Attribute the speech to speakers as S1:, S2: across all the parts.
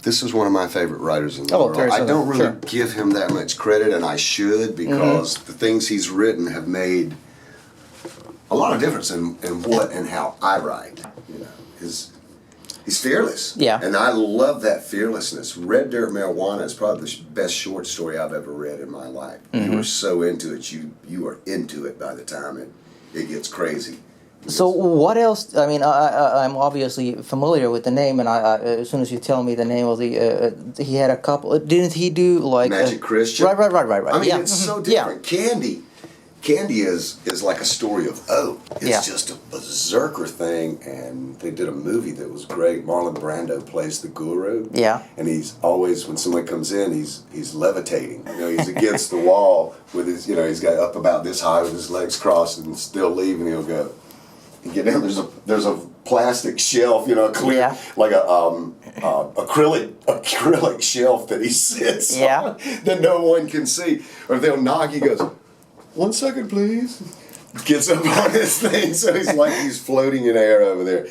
S1: This is one of my favorite writers in the
S2: Oh,
S1: world.
S2: Terry
S1: I don't
S2: Southern,
S1: really
S2: sure.
S1: give him that much credit, and I should, because the things he's written have made a lot of difference in what and how I write. You know, he's fearless.
S2: Yeah.
S1: And I love that fearlessness. Red Dirt Marijuana is probably the best short story I've ever read in my life. You are so into it, you are into it by the time it gets crazy.
S2: So what else? I mean, I'm obviously familiar with the name, and I as soon as you tell me the name of the, he had a couple. Didn't he do like
S1: Magic Christian?
S2: Right.
S1: I mean,
S2: yeah.
S1: it's so
S2: Yeah.
S1: different. Candy is like a story of It's
S2: Yeah.
S1: just a berserker thing, and they did a movie that was great. Marlon Brando plays the guru.
S2: Yeah.
S1: And he's always, when someone comes in, he's levitating. You know, he's against the wall with his, you know, he's got up about this high with his legs crossed and still leave, and he'll go. You get down, there's a plastic shelf, you know, clear,
S2: Yeah.
S1: like a acrylic shelf that he sits on that no one can see. Or they'll knock, he goes, 1 second, please. Gets up on his thing, so he's like he's floating in air over there.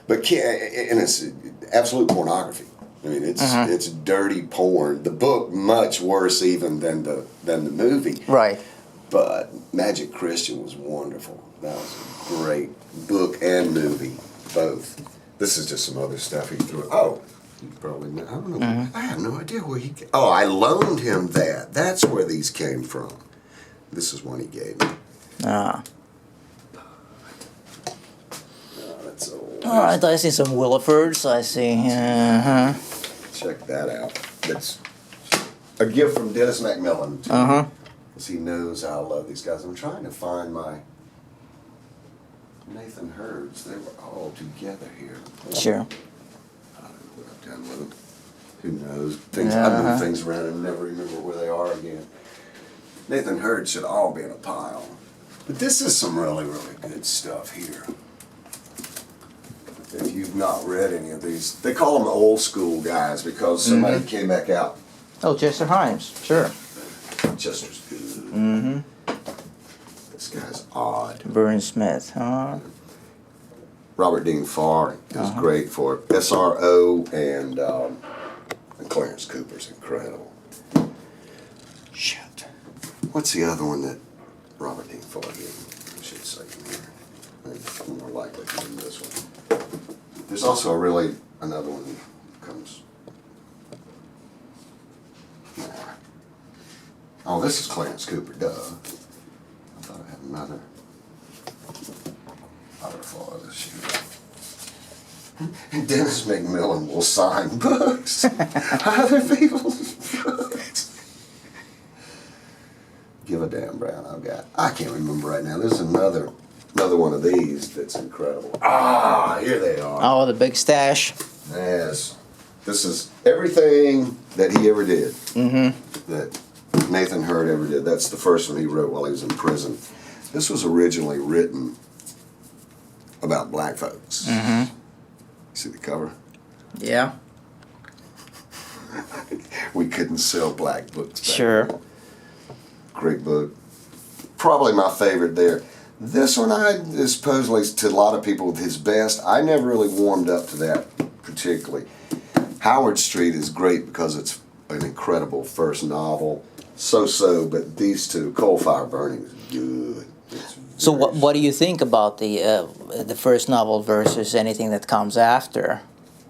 S1: But and it's absolute pornography. I mean, it's dirty porn. The book much worse even than the movie.
S2: Right.
S1: But Magic Christian was wonderful. That was a great book and movie, both. This is just some other stuff he threw. Oh, you probably know. I don't know. I have no idea where he. Oh, I loaned him that. That's where these came from. This is one he gave me.
S2: Ah.
S1: Oh, that's old.
S2: All right. I see some Willifords. I see.
S1: Check that out. That's a gift from Dennis McMillan. Because he knows how I love these guys. I'm trying to find my Nathan Hurds. They were all together here.
S2: Sure.
S1: I don't know what I've done with them. Who knows? I move things around and never remember where they are again. Nathan Hurd should all be in a pile. But this is some really, really good stuff here. If you've not read any of these, they call them old school guys because somebody came back out.
S2: Oh, Chester Himes. Sure.
S1: Chester's good. This guy's odd.
S2: Burn Smith.
S1: Robert Dean Farr is great for it. SRO and Clarence Cooper's incredible. Shit. What's the other one that Robert Dean Farr did? I should say here. It's more likely than this one. There's also another one that comes. Oh, this is Clarence Cooper, duh. I thought I had another. I would follow this shit. And Dennis McMillan will sign books. Other people's books. Give a damn, Brown. I can't remember right now. There's another one of these that's incredible. Ah, here they are.
S2: Oh, the big stash.
S1: Yes. This is everything that he ever did. That Nathan Hurd ever did. That's the first one he wrote while he was in prison. This was originally written about black folks. See the cover?
S2: Yeah.
S1: We couldn't sell black books back
S2: Sure.
S1: then. Great book. Probably my favorite there. This one is supposedly to a lot of people his best. I never really warmed up to that particularly. Howard Street is great because it's an incredible first novel. So-so, but these two, Coal Fire Burning, is good.
S2: So what do you think about the first novel versus anything that comes after?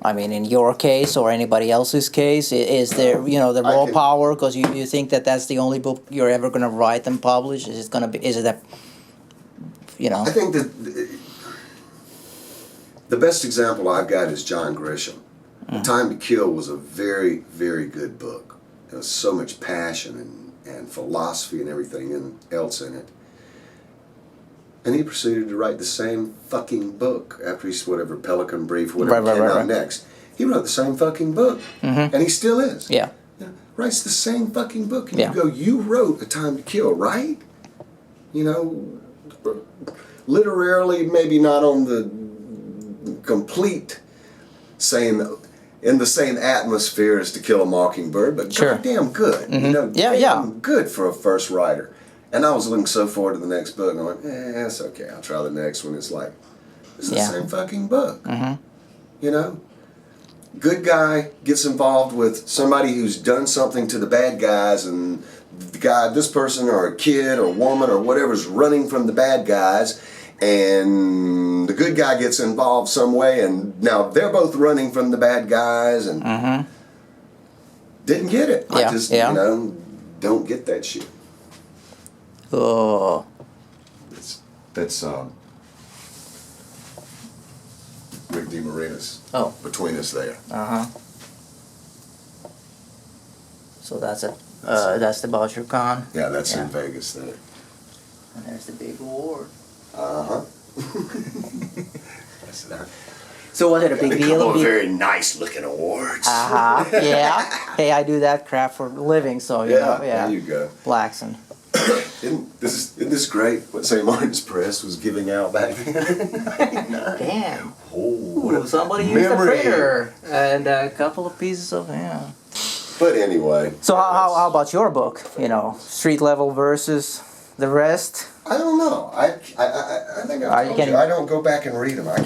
S2: I mean, in your case or anybody else's case, is there the raw power because you think that that's the only book you're ever going to write and publish? Is it a
S1: I think that the best example I've got is John Grisham. The Time to Kill was a very, very good book. There was so much passion and philosophy and everything else in it. And he proceeded to write the same fucking book after he's whatever Pelican Brief, whatever came out next. He wrote the same fucking book, and he still is.
S2: Yeah.
S1: Writes the same fucking book, and
S2: Yeah.
S1: you go, you wrote A Time to Kill, right? Literally, maybe not on the complete same in the same atmosphere as To Kill a Mockingbird, but
S2: Sure.
S1: goddamn good. Damn good for a first writer. And I was looking so forward to the next book, and I went, it's okay, I'll try the next one. It's like, it's the same fucking book. good guy gets involved with somebody who's done something to the bad guys, and the guy, this person or a kid or woman or whatever's running from the bad guys, and the good guy gets involved some way, and now they're both running from the bad guys, and didn't get it. I just, don't get that shit.
S2: Oh.
S1: That's Rick DeMarinis.
S2: Oh.
S1: Between us there.
S2: So that's it. That's the Boucher Con.
S1: Yeah, that's in Vegas there.
S2: And there's the big award. So was it a big
S1: A
S2: deal?
S1: couple of very nice looking awards.
S2: Yeah. Hey, I do that crap for a living, so you know. Yeah.
S1: There you go.
S2: Blackson.
S1: Isn't this great? What St. Martin's Press was giving out back then?
S2: Damn.
S1: Oh,
S2: somebody used a printer and a couple of pieces of
S1: But anyway.
S2: So how about your book? You know, street level versus the rest.
S1: I don't know. I think I told you, I don't go back and read them. I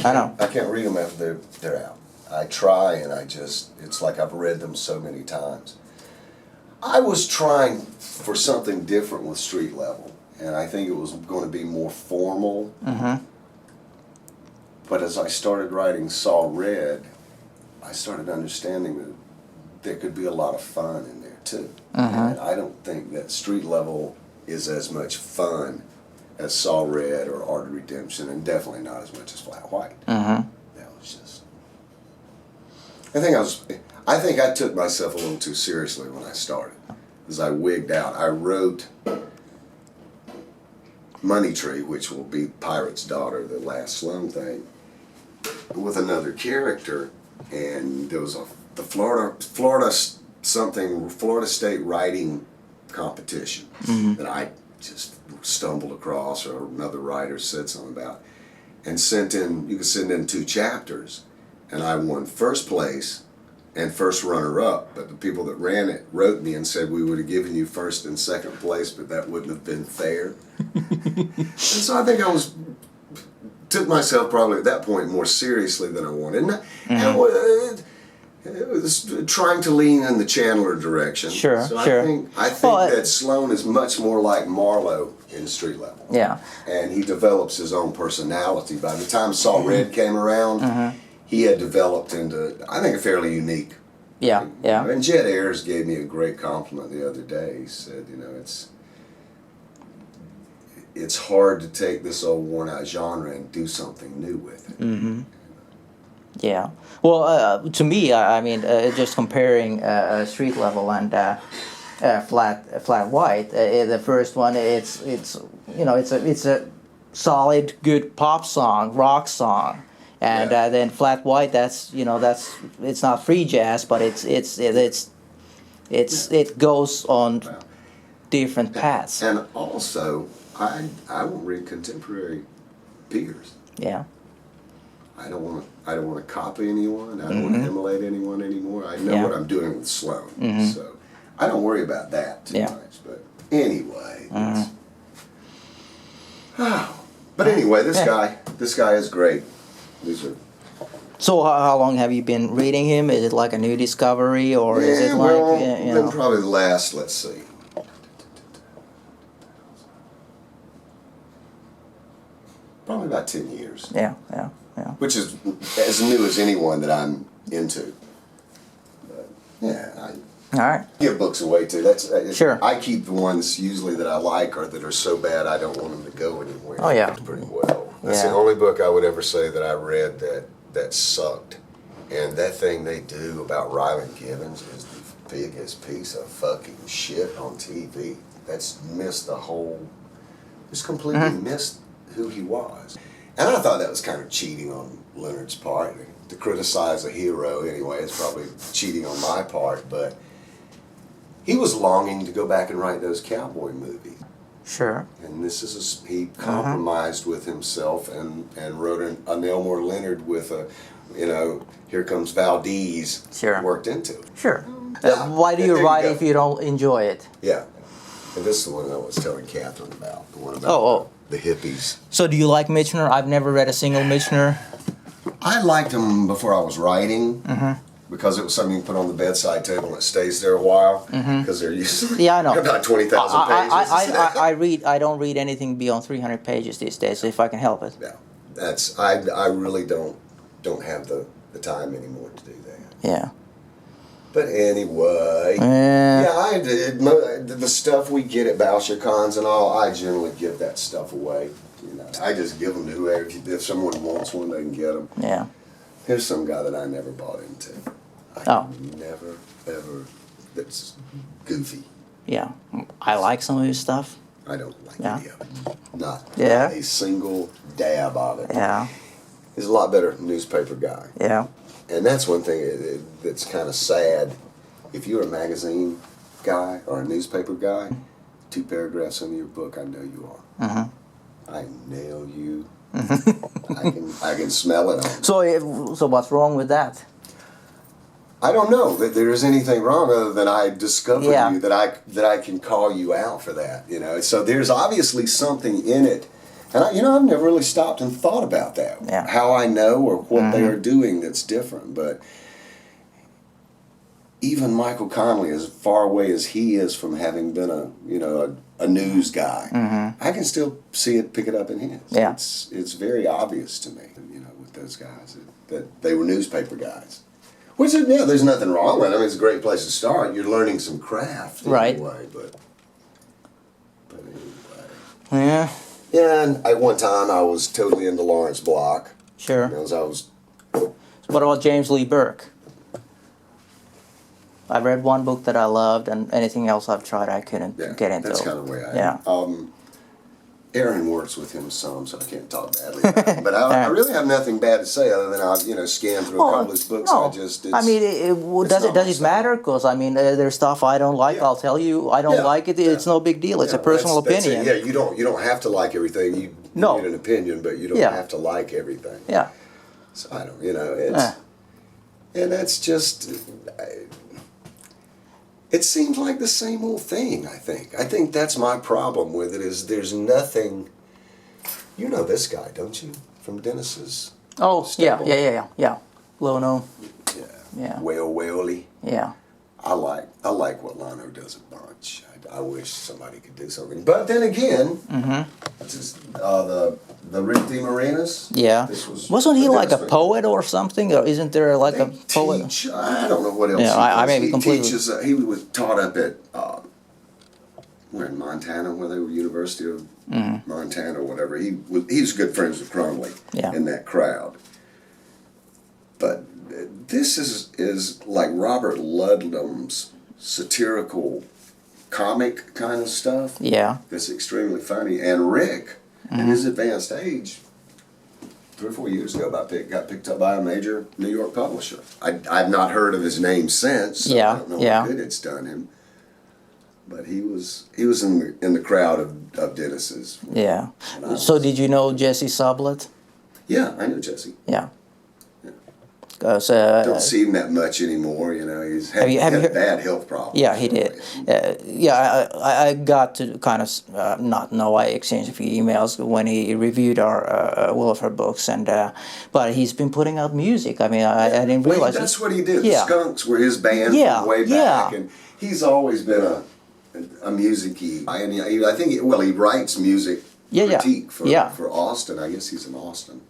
S1: can't read them after they're out. I try, and it's like I've read them so many times. I was trying for something different with street level, and I think it was going to be more formal. But as I started writing Saw Red, I started understanding that there could be a lot of fun in there too. And I don't think that street level is as much fun as Saw Red or Art of Redemption, and definitely not as much as Flat White. That was just. I think I took myself a little too seriously when I started, as I wigged out. I wrote Money Tree, which will be Pirate's Daughter, the last Slum thing, with another character, and there was the Florida State writing competition that I just stumbled across, or another writer said something about, and you could send in 2 chapters, and I won first place and first runner-up, but the people that ran it wrote me and said we would have given you first and second place, but that wouldn't have been fair. And so I think took myself probably at that point more seriously than I wanted. And it was trying to lean in the Chandler direction.
S2: Sure.
S1: I think that Sloan is much more like Marlowe in Street Level.
S2: Yeah.
S1: And he develops his own personality. By the time Saw Red came around, he had developed into, I think, a fairly unique.
S2: Yeah.
S1: And Jed Ayers gave me a great compliment the other day. He said, it's hard to take this old worn-out genre and do something new with it.
S2: Yeah. Well, to me, I mean, just comparing Street Level and Flat White, the first one, it's a solid, good pop song, rock song, and then Flat White, it's not free jazz, but it goes on different paths.
S1: And also, I won't read contemporary peers.
S2: Yeah.
S1: I don't want to copy anyone. I don't want to emulate anyone anymore. I know what I'm doing with Sloan, so I don't worry about that too much. But anyway, but anyway, this guy is great. These are.
S2: So how long have you been reading him? Is it like a new discovery, or is it like
S1: been probably the last? Let's see. Probably about 10 years.
S2: Yeah.
S1: Which is as new as anyone that I'm into. But,
S2: all right.
S1: Give books away too.
S2: Sure.
S1: I keep the ones usually that I like or that are so bad I don't want them to go anywhere.
S2: Oh yeah.
S1: Pretty well. That's the only book I would ever say that I read that sucked. And that thing they do about Ryland Givens is the biggest piece of fucking shit on TV. That's missed the whole. Just completely missed who he was. And I thought that was kind of cheating on Leonard's part. To criticize a hero anyway, it's probably cheating on my part, but he was longing to go back and write those cowboy movies.
S2: Sure.
S1: And he compromised with himself and wrote a Elmore Leonard with Here Comes Valdez worked into it.
S2: Sure. Why do you write if you don't enjoy it?
S1: Yeah. And this is the one I was telling Catherine about. The one about the hippies.
S2: So do you like Michener? I've never read a single Michener.
S1: I liked him before I was writing, because it was something you can put on the bedside table and it stays there a while, because they're usually
S2: Yeah, I know.
S1: about 20,000 pages.
S2: I read. I don't read anything beyond 300 pages these days, if I can help it.
S1: Yeah, I really don't have the time anymore to do that.
S2: Yeah.
S1: But anyway, I did the stuff we get at Balshikons and all. I generally give that stuff away. You know, I just give them to whoever. If someone wants one, they can get them.
S2: Yeah.
S1: Here's some guy that I never bought into. Never ever. That's goofy.
S2: Yeah. I like some of his stuff.
S1: I don't like any of it. Not a single dab of it.
S2: Yeah.
S1: He's a lot better newspaper guy.
S2: Yeah.
S1: And that's one thing that's kind of sad. If you're a magazine guy or a newspaper guy, 2 paragraphs into your book, I know you are. I nail you. I can smell it on.
S2: So what's wrong with that?
S1: I don't know that there's anything wrong other than I discovered you that I can call you out for that. You know, so there's obviously something in it. And I've never really stopped and thought about that.
S2: Yeah.
S1: How I know or what they are doing that's different. But even Michael Connelly, as far away as he is from having been a news guy, I can still see it, pick it up in his.
S2: Yeah.
S1: It's very obvious to me, with those guys that they were newspaper guys. Which there's nothing wrong with it. I mean, it's a great place to start. You're learning some craft anyway, but anyway.
S2: Yeah.
S1: Yeah, and at one time I was totally into Lawrence Block.
S2: Sure.
S1: So
S2: what about James Lee Burke? I read one book that I loved, and anything else I've tried I couldn't get into.
S1: That's kind of the way I am. Aaron works with him some, so I can't talk badly about him. But I really have nothing bad to say other than I've scanned through a couple of his books.
S2: No.
S1: And
S2: does it matter? Because there's stuff I don't like. I'll tell you I don't like it. It's no big deal. It's a personal opinion.
S1: Yeah, you don't have to like everything. You get an opinion, but you don't have to like everything.
S2: Yeah.
S1: So I don't. And that's just. It seems like the same old thing, I think that's my problem with it, is there's nothing. You know this guy, don't you? From Dennis's stable?
S2: Yeah. Lono. Yeah.
S1: Whaley.
S2: Yeah.
S1: I like what Lano does a bunch. I wish somebody could do something. But then again, the Rick DeMarinis.
S2: Yeah. Wasn't he like a poet or something? Or isn't there like a poet?
S1: I don't know what else.
S2: Yeah, I may be completely.
S1: He was taught up at where in Montana, where they were University of Montana or whatever. He's good friends with Crumley in that crowd. But this is like Robert Ludlum's satirical comic kind of stuff.
S2: Yeah.
S1: That's extremely funny. And Rick, in his advanced age, 3 or 4 years ago, got picked up by a major New York publisher. I've not heard of his name since. So I don't know what good it's done him. But he was in the crowd of Dennis's.
S2: Yeah. So did you know Jesse Sublett?
S1: Yeah, I know Jesse.
S2: Yeah.
S1: Don't see him that much anymore. He's had bad health problems.
S2: Yeah, he did. I got to kind of not know. I exchanged a few emails when he reviewed our all of her books, and but he's been putting out music. I mean, I didn't realize
S1: that's what he did. The Skunks were his band from way back, and he's always been a music-y. And I think he writes music critique for Austin. I guess he's in Austin.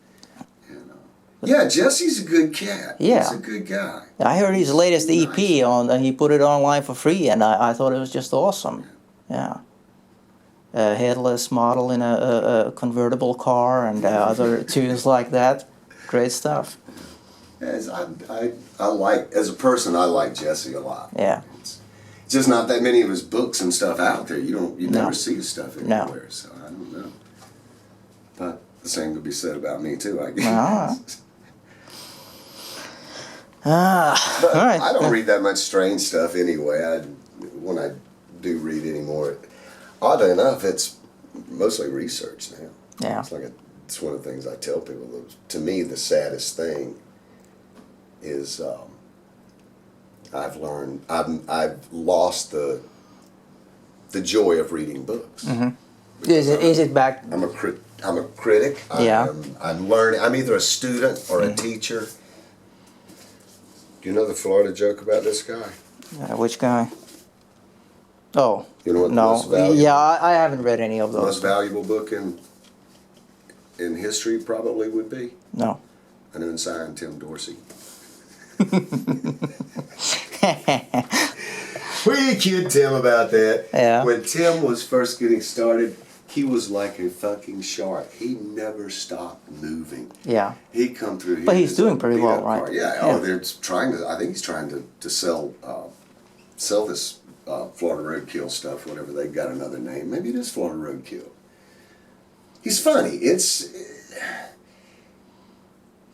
S1: Yeah, Jesse's a good cat.
S2: Yeah.
S1: He's a good guy.
S2: I heard his latest EP he put it online for free, and I thought it was just awesome. Yeah. A headless model in a convertible car and other tunes like that. Great stuff.
S1: As a person, I like Jesse a lot.
S2: Yeah.
S1: It's just not that many of his books and stuff out there. You never see his stuff anywhere, so I don't know. But the same could be said about me too, I guess. But
S2: all right.
S1: I don't read that much strange stuff anyway. When I do read anymore, oddly enough, it's mostly research now.
S2: Yeah.
S1: It's one of the things I tell people. To me, the saddest thing is I've lost the joy of reading books.
S2: Mm-hmm. Is it back?
S1: I'm a critic.
S2: Yeah.
S1: I'm learning. I'm either a student or a teacher. Do you know the Florida joke about this guy?
S2: Which guy? Oh,
S1: You know what the
S2: no.
S1: most valuable,
S2: Yeah, I haven't read any of those.
S1: most valuable book in history probably would be?
S2: No.
S1: An unsigned Tim Dorsey. We kid Tim about that.
S2: Yeah.
S1: When Tim was first getting started, he was like a fucking shark. He never stopped moving.
S2: Yeah.
S1: He'd come through here.
S2: But he's
S1: with
S2: doing
S1: a
S2: pretty well,
S1: beat-up
S2: right?
S1: car. Yeah. Oh, they're trying to. I think he's trying to sell this Florida Roadkill stuff. Whatever, they got another name. Maybe it is Florida Roadkill. He's funny.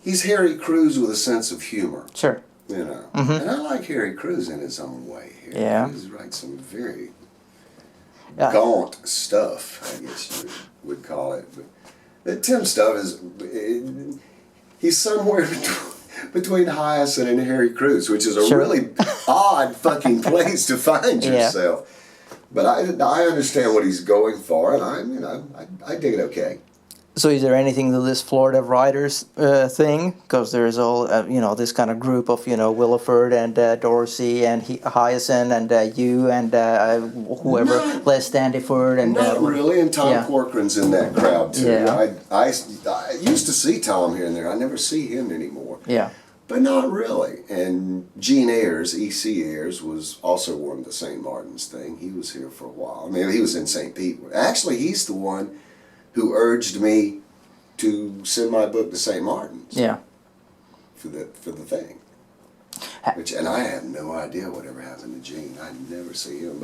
S1: He's Harry Crews with a sense of humor.
S2: Sure.
S1: You know,
S2: Mm-hmm.
S1: and I like Harry Crews in his own way. Harry
S2: Yeah.
S1: Crews writes some very
S2: Yeah.
S1: gaunt stuff, I guess you would call it. But Tim stuff is, he's somewhere between Hyacinth and Harry Crews, which is a
S2: Sure.
S1: really odd fucking place to find
S2: Yeah.
S1: yourself. But I understand what he's going for, and I dig it okay.
S2: So is there anything to this Florida writers thing? Because there's all, this kind of group of, Williford and Dorsey and Hyacinth and you and whoever, Les Standiford and...
S1: Not really, and Tom
S2: yeah.
S1: Corcoran's in that crowd too.
S2: Yeah.
S1: I used to see Tom here and there. I never see him anymore.
S2: Yeah.
S1: But not really. And Gene Ayers, E.C. Ayers, was also one of the St. Martin's thing. He was here for a while. I mean, he was in St. Pete. Actually, he's the one who urged me to send my book to St. Martin's.
S2: Yeah.
S1: For the thing. And I have no idea whatever happened to Gene. I never see him.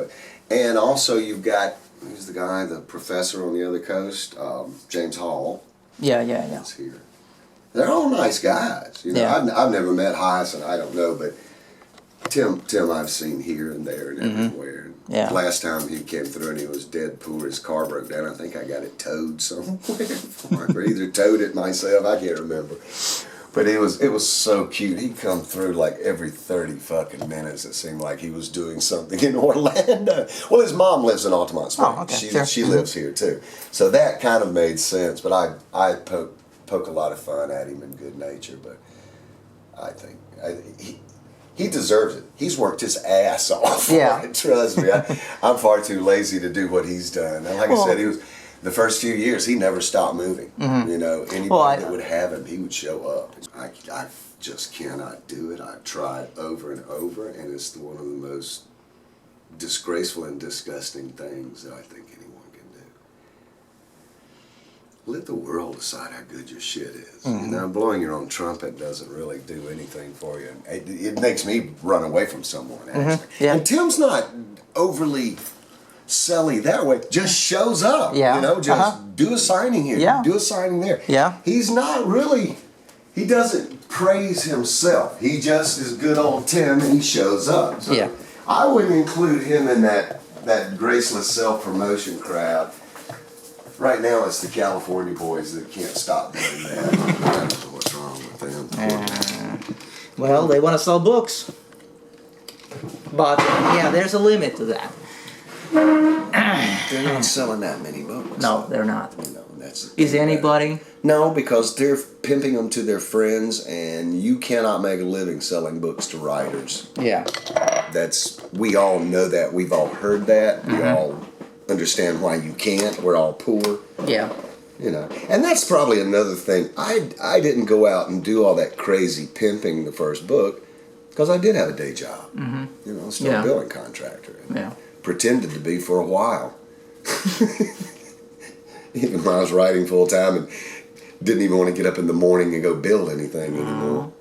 S1: And also you've got, who's the guy, the professor on the other coast, James Hall.
S2: Yeah.
S1: Is here. They're all nice guys.
S2: Yeah.
S1: I've never met Hyacinth, I don't know, but Tim I've seen here and there and everywhere.
S2: Yeah.
S1: Last time he came through and he was dead poor, his car broke down. I think I got it towed somewhere. Or either towed it myself, I can't remember. But it was so cute. He'd come through like every 30 fucking minutes. It seemed like he was doing something in Orlando. Well, his mom lives in Altamont Springs.
S2: Oh, okay,
S1: She lives here too. So that kind of made sense. But I poke a lot of fun at him in good nature. But I think he deserves it. He's worked his ass off.
S2: Yeah.
S1: Trust me. I'm far too lazy to do what he's done. And like I said, he was... The first few years, he never stopped moving. Mm-hmm. Anybody that would have him, he would show up. I just cannot do it. I've tried over and over, and it's one of the most disgraceful and disgusting things that I think anyone can do. Let the world decide how good your shit is.
S2: Mm-hmm.
S1: Blowing your own trumpet doesn't really do anything for you. It makes me run away from someone, actually.
S2: Yeah.
S1: And Tim's not overly... selly that way, just shows up.
S2: Yeah.
S1: Just do a signing here, do a signing there.
S2: Yeah.
S1: He's not really, he doesn't praise himself. He just is good old Tim and he shows up. So
S2: Yeah.
S1: I wouldn't include him in that graceless self-promotion crowd. Right now it's the California boys that can't stop doing that. I don't know what's wrong with them.
S2: Well, they want to sell books. But, there's a limit to that.
S1: They're not selling that many books.
S2: No, they're not.
S1: No, that's
S2: Is anybody?
S1: No, because they're pimping them to their friends, and you cannot make a living selling books to writers.
S2: Yeah.
S1: We all know that. We've all heard that. We all understand why you can't. We're all poor.
S2: Yeah.
S1: And that's probably another thing. I didn't go out and do all that crazy pimping the first book because I did have a day job. Mm-hmm. Still a building contractor.
S2: Yeah.
S1: Pretended to be for a while. Even when I was writing full time and didn't even want to get up in the morning and go build anything anymore.